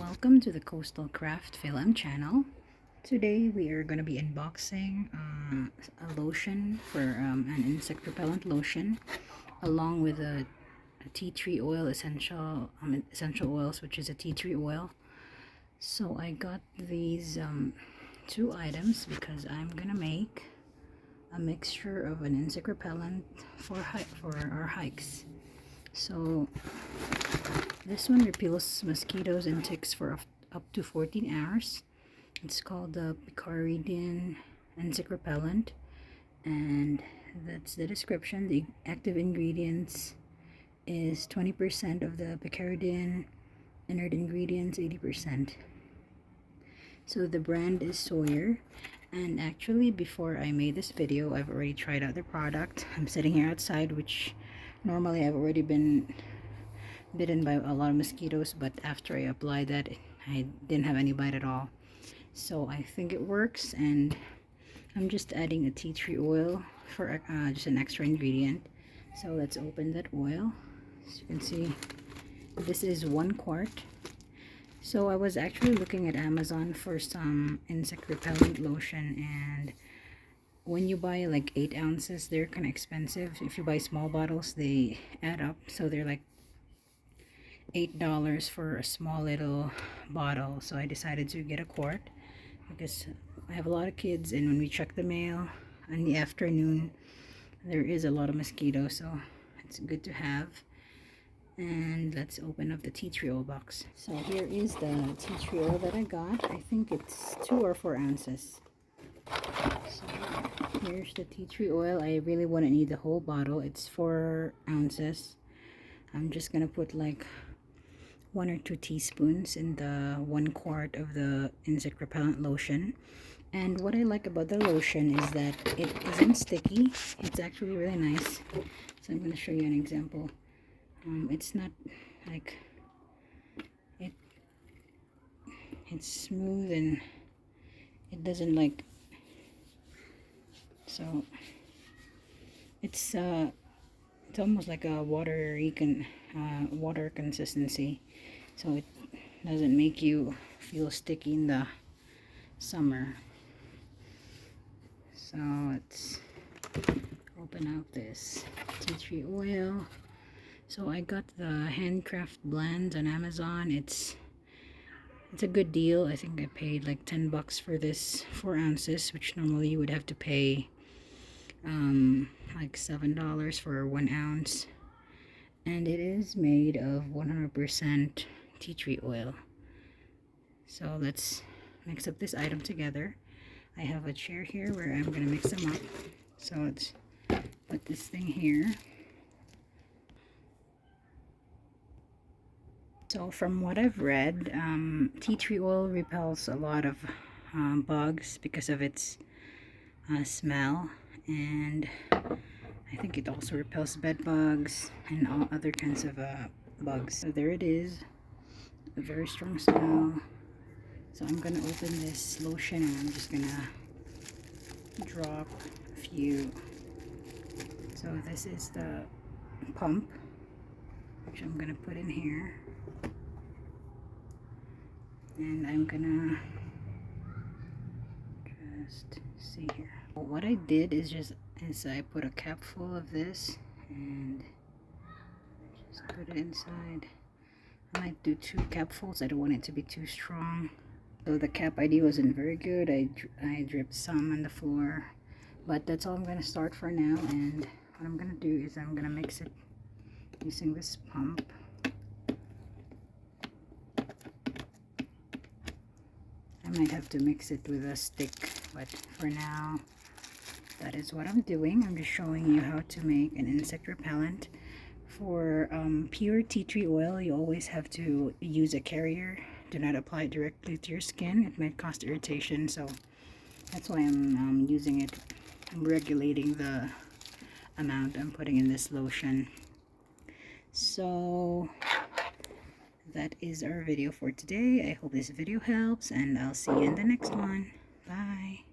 Welcome to the Coastal Craft Film channel. Today we are going to be unboxing a lotion for an insect repellent lotion, along with a tea tree oil essential oils, which is a tea tree oil. So I got these two items because I'm gonna make a mixture of an insect repellent for our hikes. So this one repels mosquitoes and ticks for up to 14 hours. It's called the Picaridin insect repellent, and that's the description. The active ingredients is 20% of the picaridin, inert ingredients 80%. So the brand is Sawyer, and actually before I made this video I've already tried out the product. I'm sitting here outside, which normally I've already been bitten by a lot of mosquitoes, but after I applied that I didn't have any bite at all. So I think it works, and I'm just adding a tea tree oil for just an extra ingredient. So let's open that oil. As you can see, this is 1 quart. So I was actually looking at Amazon for some insect repellent lotion, and when you buy like 8 ounces they're kind of expensive. If you buy small bottles they add up, so they're like $8 for a small little bottle. So I decided to get a quart because I have a lot of kids, and when we check the mail in the afternoon there is a lot of mosquitoes, so it's good to have. And let's open up the tea tree oil box. So here is the tea tree oil that I got. I think it's 2 or 4 ounces. So here's the tea tree oil. I really wouldn't need the whole bottle. It's 4 ounces. I'm just gonna put like 1 or 2 teaspoons in the 1 quart of the insect repellent lotion. And what I like about the lotion is that it isn't sticky. It's actually really nice. So I'm going to show you an example. It's not like it's smooth, and it doesn't like, so it's almost like a water consistency, so it doesn't make you feel sticky in the summer. So let's open up this tea tree oil. So I got the handcraft blends on Amazon. It's a good deal. I think I paid like $10 for this 4 ounces, which normally you would have to pay like $7 for 1 ounce. And it is made of 100% tea tree oil. So let's mix up this item together. I have a chair here where I'm going to mix them up. So let's put this thing here. So from what I've read, tea tree oil repels a lot of bugs because of its smell, and I think it also repels bed bugs and all other kinds of bugs. So there it is, a very strong smell. So I'm gonna open this lotion and I'm just gonna drop a few. So this is the pump, which I'm gonna put in here, and I'm gonna just see here. What I did is I put a cap full of this and just put it inside. I might do 2 capfuls. I don't want it to be too strong. So the cap ID wasn't very good. I dripped some on the floor, but that's all I'm gonna start for now. And what I'm gonna do is I'm gonna mix it using this pump. I might have to mix it with a stick, but for now that is what I'm doing. I'm just showing you how to make an insect repellent. For pure tea tree oil, you always have to use a carrier. Do not apply it directly to your skin. It might cause irritation, so that's why I'm using it. I'm regulating the amount I'm putting in this lotion. So that is our video for today. I hope this video helps, and I'll see you in the next one. Bye.